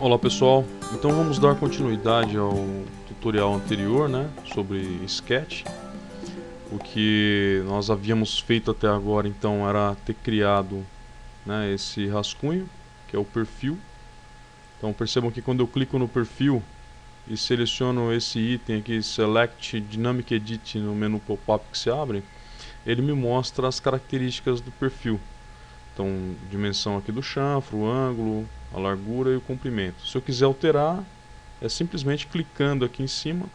Olá pessoal, então vamos dar continuidade ao tutorial anterior, né, sobre Sketch. O que nós havíamos feito até agora então era ter criado, né, esse rascunho, que é o perfil. Então percebam que quando eu clico no perfil e seleciono esse item aqui, Select Dynamic Edit, no menu pop-up que se abre, ele me mostra as características do perfil. Então, dimensão aqui do chanfro, o ângulo, a largura e o comprimento. Se eu quiser alterar, é simplesmente clicando aqui em cima,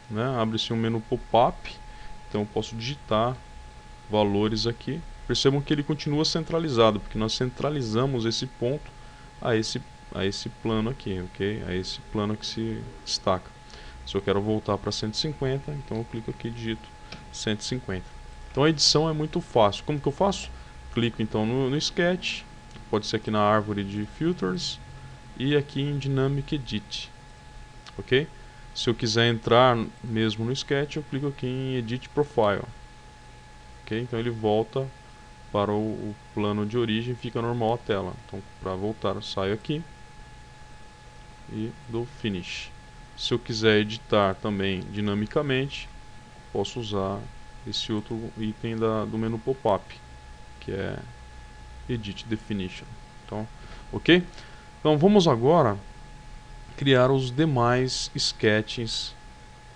né, abre-se um menu pop-up, então eu posso digitar valores aqui. Percebam que ele continua centralizado, porque nós centralizamos esse ponto a esse plano aqui, ok? A esse plano que se destaca. Se eu quero voltar para 150, então eu clico aqui e digito 150. Então a edição é muito fácil. Como que eu faço? Clico então no Sketch, pode ser aqui na árvore de Filters e aqui em Dynamic Edit, ok? Se eu quiser entrar mesmo no Sketch, eu clico aqui em Edit Profile, ok? Então ele volta para o plano de origem, fica normal a tela. Então para voltar eu saio aqui e dou Finish. Se eu quiser editar também dinamicamente, posso usar esse outro item do menu pop-up, que é Edit Definition. Então, ok? Então vamos agora criar os demais sketches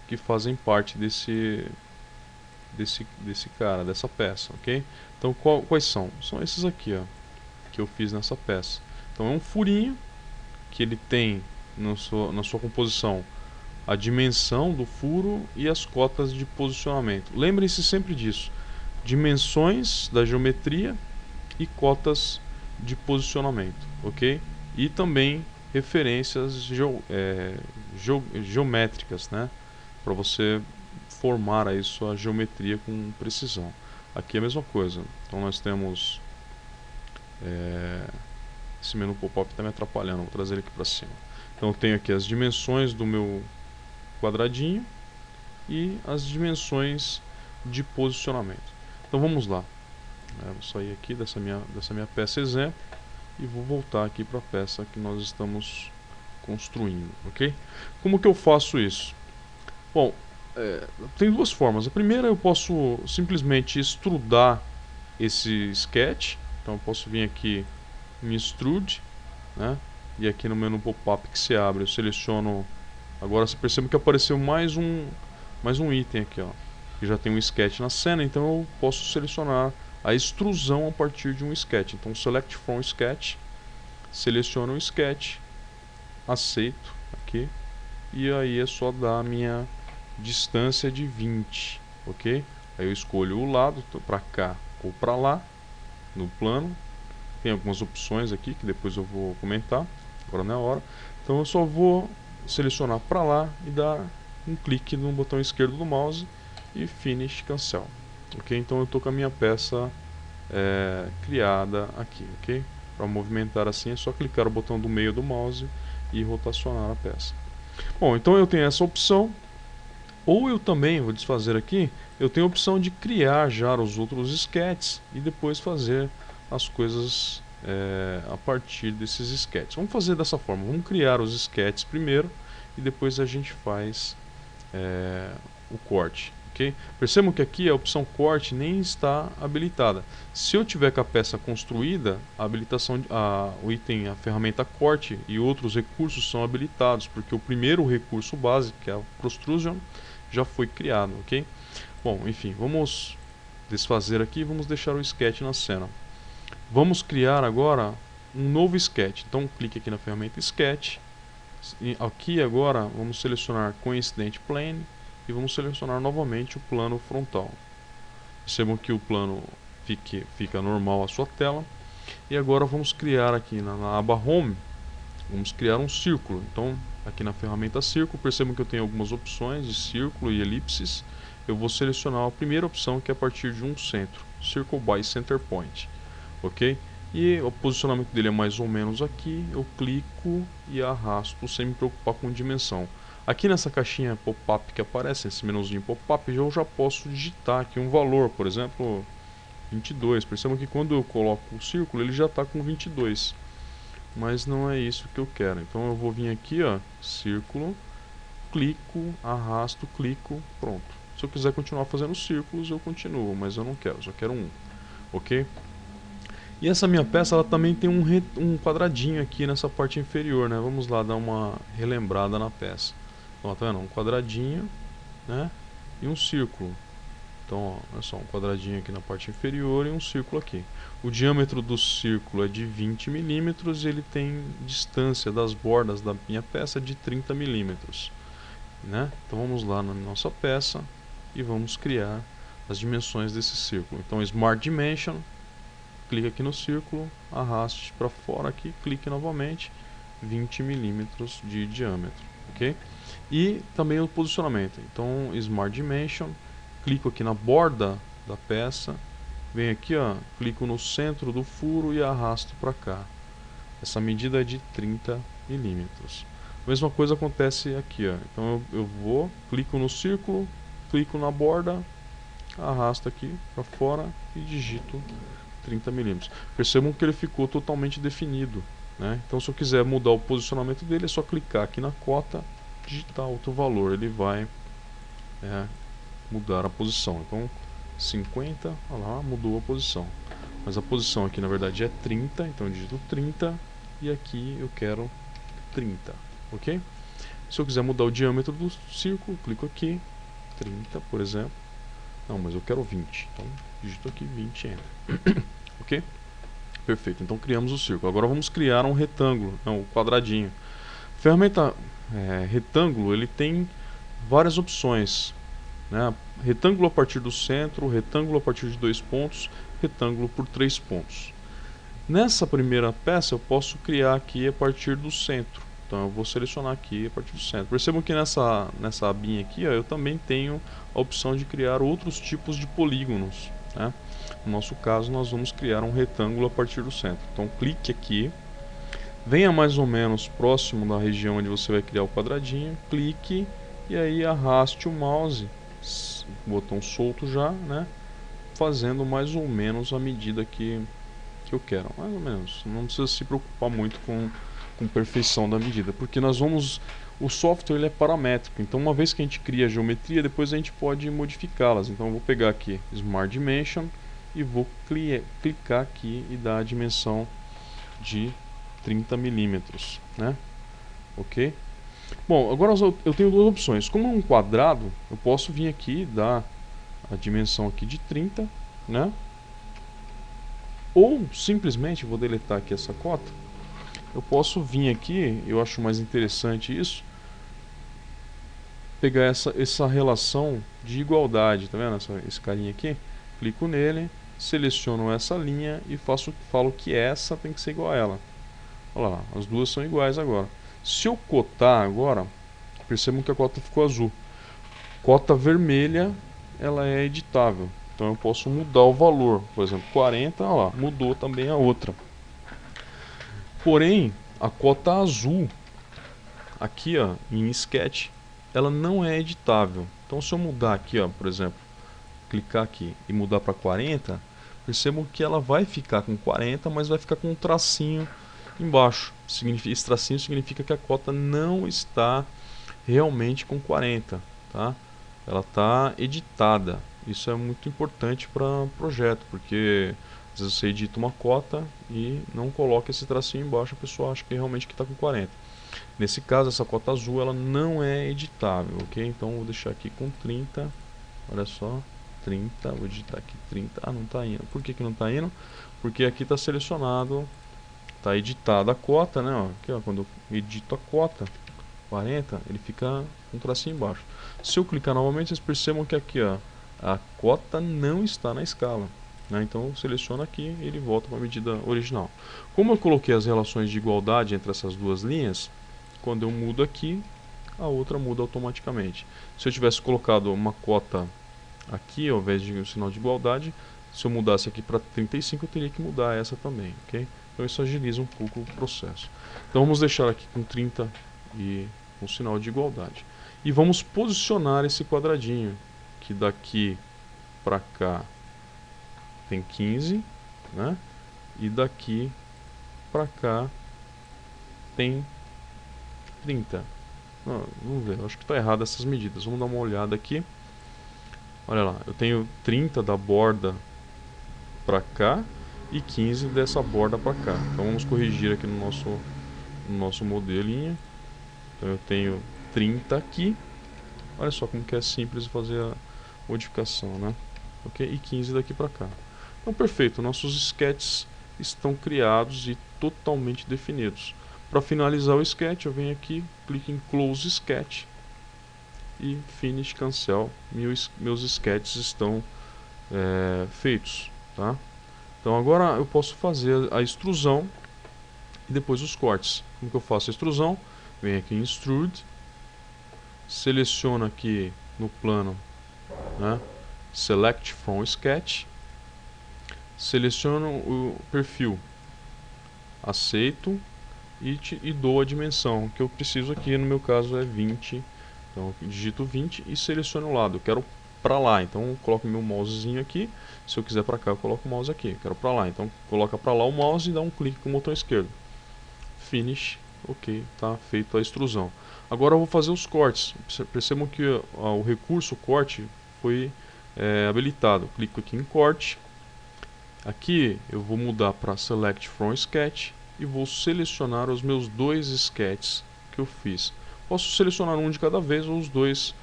que fazem parte desse cara, dessa peça, ok? Então quais são? São esses aqui, ó, que eu fiz nessa peça. Então é um furinho que ele tem na sua composição a dimensão do furo e as cotas de posicionamento. Lembrem-se sempre disso: dimensões da geometria e cotas de posicionamento, ok? E também referências geométricas, né? Para você formar aí sua geometria com precisão. Aqui é a mesma coisa. Então nós temos esse menu pop-up está me atrapalhando, vou trazer ele aqui para cima. Então eu tenho aqui as dimensões do meu quadradinho e as dimensões de posicionamento. Então vamos lá. Vou sair aqui dessa minha peça exemplo e vou voltar aqui para a peça que nós estamos construindo, ok? Como que eu faço isso? Bom, tem duas formas. A primeira, eu posso simplesmente extrudar esse sketch. Então eu posso vir aqui em Extrude, né? E aqui no menu pop-up que se abre, eu seleciono. Agora você percebe que apareceu mais um item aqui, ó, que já tem um sketch na cena. Então eu posso selecionar a extrusão a partir de um sketch. Então Select from Sketch, seleciono o sketch, aceito aqui, e aí é só dar a minha distância de 20, ok? Aí eu escolho o lado, para cá ou para lá, no plano. Tem algumas opções aqui que depois eu vou comentar, agora não é a hora. Então eu só vou selecionar para lá e dar um clique no botão esquerdo do mouse e Finish Cancel, ok? Então eu estou com a minha peça criada aqui, ok? Para movimentar assim é só clicar o botão do meio do mouse e rotacionar a peça. Bom, então eu tenho essa opção. Ou eu também, vou desfazer aqui, eu tenho a opção de criar já os outros sketches e depois fazer as coisas a partir desses sketches. Vamos fazer dessa forma, vamos criar os sketches primeiro e depois a gente faz o corte. Okay? Percebam que aqui a opção corte nem está habilitada. Se eu tiver com a peça construída, a habilitação, o item, a ferramenta corte e outros recursos são habilitados, porque o primeiro recurso básico, que é a Protrusion, já foi criado, ok? Bom, enfim, vamos desfazer aqui e vamos deixar o sketch na cena. Vamos criar agora um novo sketch. Então clique aqui na ferramenta Sketch. E aqui agora vamos selecionar Coincident Plane e vamos selecionar novamente o plano frontal. Percebam que o plano fica normal a sua tela. E agora vamos criar aqui na aba Home, vamos criar um círculo. Então aqui na ferramenta Círculo, percebam que eu tenho algumas opções de círculo e elipses. Eu vou selecionar a primeira opção, que é a partir de um centro, Circle by Center Point, ok? E o posicionamento dele é mais ou menos aqui. Eu clico e arrasto sem me preocupar com dimensão. Aqui nessa caixinha pop-up que aparece, esse menuzinho pop-up, eu já posso digitar aqui um valor, por exemplo, 22. Percebam que quando eu coloco o círculo, ele já está com 22. mas não é isso que eu quero. Então eu vou vir aqui, ó, círculo, clico, arrasto, clico, pronto. Se eu quiser continuar fazendo círculos, eu continuo, mas eu não quero, só quero um, ok? E essa minha peça, ela também tem um quadradinho aqui nessa parte inferior, né? Vamos lá dar uma relembrada na peça. Então, tá vendo? Um quadradinho, né? E um círculo. Então, ó, olha só, um quadradinho aqui na parte inferior e um círculo aqui. O diâmetro do círculo é de 20 milímetros e ele tem distância das bordas da minha peça de 30 milímetros, né? Então vamos lá na nossa peça e vamos criar as dimensões desse círculo. Então Smart Dimension, clique aqui no círculo, arraste para fora aqui, clique novamente, 20 milímetros de diâmetro, ok? E também o posicionamento. Então Smart Dimension, clico aqui na borda da peça, venho aqui, ó, clico no centro do furo e arrasto para cá. Essa medida é de 30 milímetros. A mesma coisa acontece aqui, ó. Então eu vou, clico no círculo, clico na borda, arrasto aqui para fora e digito 30 milímetros. Percebam que ele ficou totalmente definido, né? Então se eu quiser mudar o posicionamento dele, é só clicar aqui na cota, digitar outro valor, ele vai mudar a posição. Então 50, olha lá, mudou a posição. Mas a posição aqui na verdade é 30, então eu digito 30 e aqui eu quero 30, ok? Se eu quiser mudar o diâmetro do círculo, clico aqui, 30 por exemplo. Não, mas eu quero 20, então digito aqui 20 e entra. Ok? Perfeito, então criamos o círculo. Agora vamos criar um retângulo, não, um quadradinho. Ferramenta retângulo, ele tem várias opções, né? Retângulo a partir do centro, retângulo a partir de 2 pontos, retângulo por 3 pontos. Nessa primeira peça eu posso criar aqui a partir do centro. Então eu vou selecionar aqui a partir do centro. Percebam que nessa abinha aqui, ó, eu também tenho a opção de criar outros tipos de polígonos, né? No nosso caso nós vamos criar um retângulo a partir do centro. Então clique aqui, venha mais ou menos próximo da região onde você vai criar o quadradinho, clique e aí arraste o mouse, botão solto já, né? Fazendo mais ou menos a medida que eu quero, mais ou menos. Não precisa se preocupar muito com perfeição da medida, porque nós vamos, o software ele é paramétrico, então uma vez que a gente cria a geometria, depois a gente pode modificá-las. Então eu vou pegar aqui Smart Dimension e vou clicar aqui e dar a dimensão de 30 milímetros, né? Ok? Bom, agora eu tenho duas opções. Como é um quadrado, eu posso vir aqui e dar a dimensão aqui de 30, né? Ou simplesmente, vou deletar aqui essa cota, eu posso vir aqui, eu acho mais interessante isso, pegar essa relação de igualdade, tá vendo esse carinha aqui? Clico nele, seleciono essa linha e falo que essa tem que ser igual a ela. Olha lá, as duas são iguais agora. Se eu cotar agora, percebam que a cota ficou azul. Cota vermelha, ela é editável. Então eu posso mudar o valor, por exemplo, 40, olha lá, mudou também a outra. Porém, a cota azul, aqui ó, em Sketch, ela não é editável. Então se eu mudar aqui, ó, por exemplo, clicar aqui e mudar para 40, percebam que ela vai ficar com 40, mas vai ficar com um tracinho embaixo. Esse tracinho significa que a cota não está realmente com 40, tá? Ela está editada. Isso é muito importante para projeto, porque às vezes você edita uma cota e não coloca esse tracinho embaixo, a pessoa acha que realmente está com 40. Nesse caso, essa cota azul ela não é editável, ok? Então vou deixar aqui com 30, olha só, 30, vou digitar aqui 30, não está indo. Por que não está indo? Porque aqui está selecionado, está editada a cota, né? Ó, aqui, ó, quando eu edito a cota, 40, ele fica com um tracinho embaixo. Se eu clicar novamente, vocês percebam que aqui, ó, a cota não está na escala, né? Então eu seleciono aqui e ele volta para a medida original. Como eu coloquei as relações de igualdade entre essas duas linhas, quando eu mudo aqui, a outra muda automaticamente. Se eu tivesse colocado uma cota aqui, ao invés de um sinal de igualdade, se eu mudasse aqui para 35, eu teria que mudar essa também, ok? Então isso agiliza um pouco o processo. Então vamos deixar aqui com 30 e um sinal de igualdade. E vamos posicionar esse quadradinho, que daqui para cá tem 15, né? E daqui para cá tem 30. Vamos ver, eu acho que está errado essas medidas. Vamos dar uma olhada aqui. Olha lá, eu tenho 30 da borda para cá e 15 dessa borda para cá. Então vamos corrigir aqui no nosso modelinho. Então eu tenho 30 aqui. Olha só como que é simples fazer a modificação, né? Ok? E 15 daqui para cá. Então perfeito, nossos sketches estão criados e totalmente definidos. Para finalizar o sketch, eu venho aqui, clico em Close Sketch e Finish Cancel. Meus sketches estão feitos, tá? Então agora eu posso fazer a extrusão e depois os cortes. Como que eu faço a extrusão? Venho aqui em Extrude, seleciono aqui no plano, né, Select from Sketch, seleciono o perfil, aceito e dou a dimensão que eu preciso aqui, no meu caso é 20. Então eu digito 20 e seleciono o lado, eu quero para lá, então eu coloco meu mousezinho aqui. Se eu quiser para cá, eu coloco o mouse aqui, eu quero para lá, então coloca para lá o mouse e dá um clique com o botão esquerdo. Finish, ok, tá feito a extrusão. Agora eu vou fazer os cortes. Percebam que o recurso corte foi habilitado. Clico aqui em corte. Aqui eu vou mudar para Select from Sketch e vou selecionar os meus dois sketches que eu fiz. Posso selecionar um de cada vez ou os dois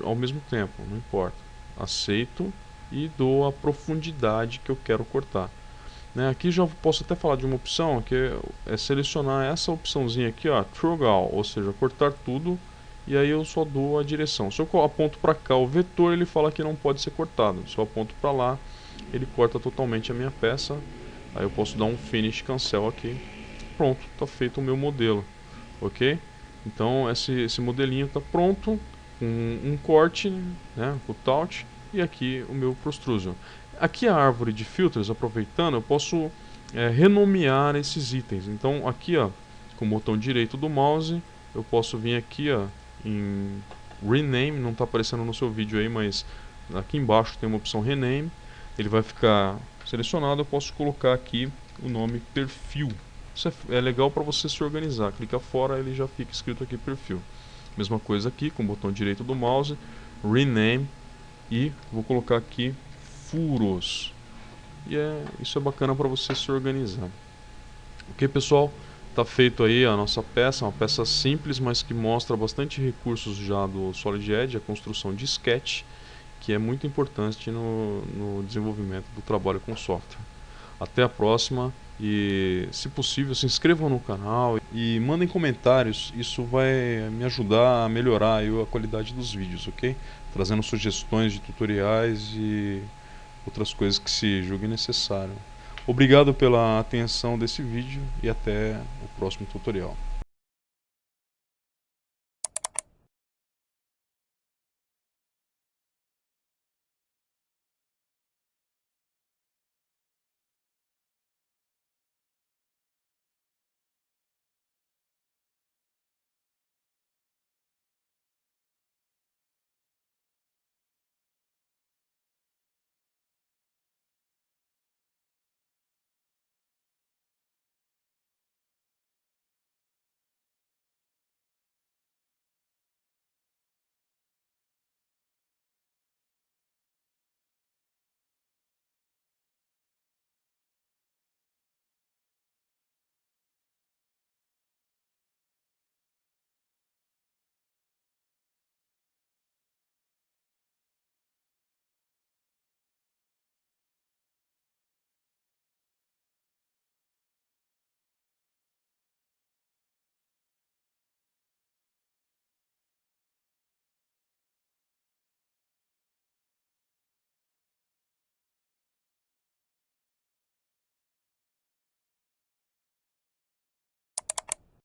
ao mesmo tempo, não importa. Aceito e dou a profundidade que eu quero cortar. Aqui já posso até falar de uma opção que é selecionar essa opçãozinha aqui, ó, True All, ou seja, cortar tudo, e aí eu só dou a direção. Se eu aponto para cá o vetor, ele fala que não pode ser cortado. Se eu aponto para lá, ele corta totalmente a minha peça. Aí eu posso dar um Finish Cancel aqui. Pronto, está feito o meu modelo, ok? Então esse modelinho está pronto, com um corte, né, cutout, e aqui o meu Protrusion. Aqui a árvore de filtros, aproveitando, eu posso renomear esses itens. Então aqui, ó, com o botão direito do mouse, eu posso vir aqui, ó, em Rename, não está aparecendo no seu vídeo aí, mas aqui embaixo tem uma opção Rename. Ele vai ficar selecionado, eu posso colocar aqui o nome Perfil. Isso é legal para você se organizar. Clica fora, ele já fica escrito aqui Perfil. Mesma coisa aqui, com o botão direito do mouse, Rename, e vou colocar aqui Furos. E isso é bacana para você se organizar. Ok, pessoal? Está feito aí a nossa peça, uma peça simples, mas que mostra bastante recursos já do Solid Edge, a construção de sketch, que é muito importante no desenvolvimento do trabalho com software. Até a próxima e, se possível, se inscrevam no canal e mandem comentários. Isso vai me ajudar a melhorar aí a qualidade dos vídeos, ok? Trazendo sugestões de tutoriais e outras coisas que se julguem necessário. Obrigado pela atenção desse vídeo e até o próximo tutorial.